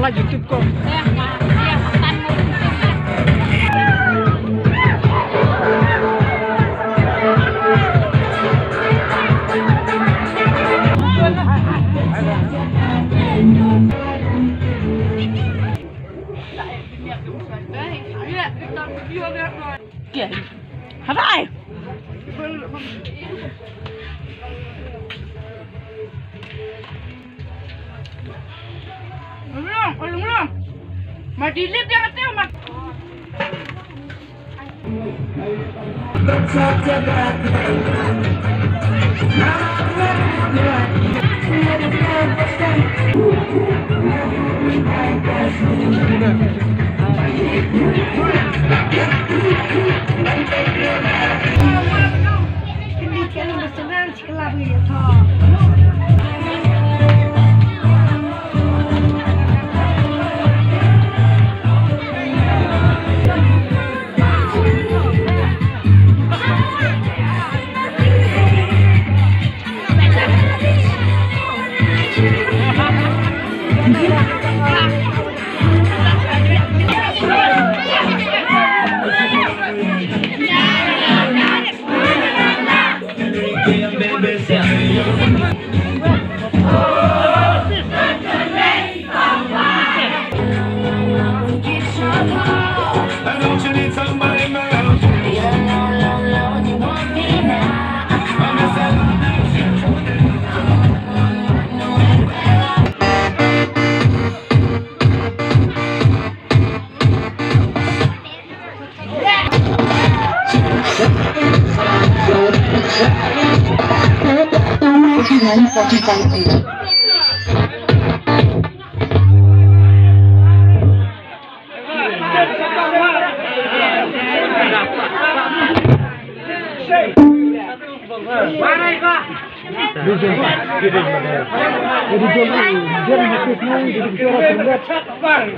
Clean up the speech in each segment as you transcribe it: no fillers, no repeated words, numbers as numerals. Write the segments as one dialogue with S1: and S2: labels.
S1: YouTube kok.
S2: Hai. Belum. Mau delete yang itu, Mas.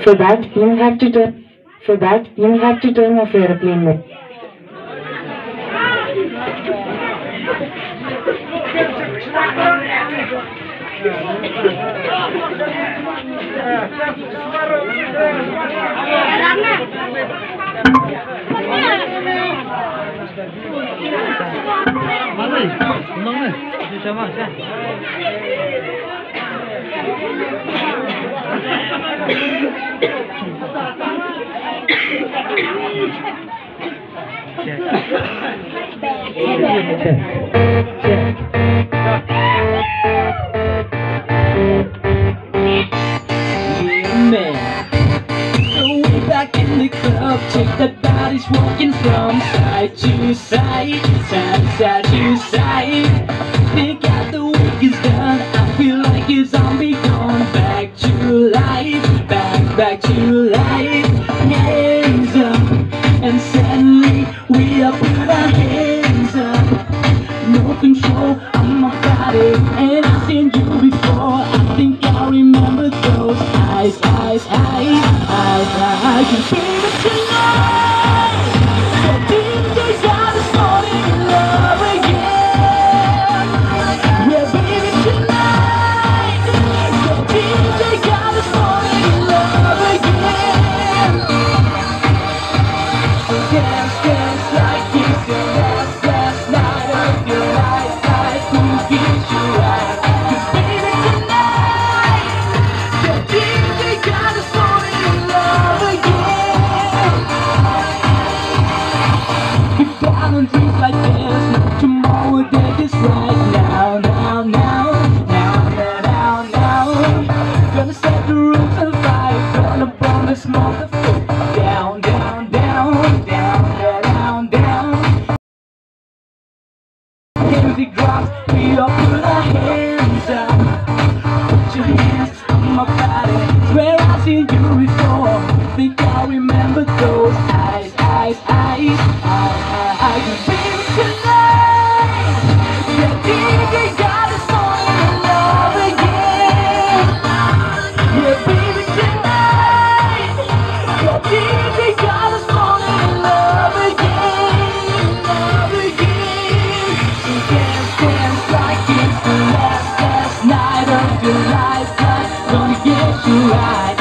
S3: For that, you have to turn off airplane mode.
S4: Check that body's walking from side to side, side to side. They got the work is done. I feel like a zombie going back to back to life. Hands up, and suddenly we are put our hands up. No control on my body, and I've seen you before. I think I remember those eyes, eyes, eyes, eyes, eyes. And baby tonight, the DJ's got us falling in love again. Yeah, baby tonight, the DJ got us falling in love again. Dance, dance like it's the last night of your life. Like who gives you right? 'Cause baby tonight, the DJ got us falling in love again. If down on dreams like this, tomorrow day is right now, now, now, now, now, now, now. Gonna set the roof on fire, gonna burn this motherfucker down, down, down, down, down, down. Music drops, we all put our hands up. Put your hands on my body, swear I've seen you before. Think I remember those eyes, eyes, eyes, eyes, eyes. And baby tonight, the DJ got us falling in love again. Yeah, baby tonight, the DJ got us falling in love again, love again. So dance, dance like it's the last night of your life. Gonna get you right.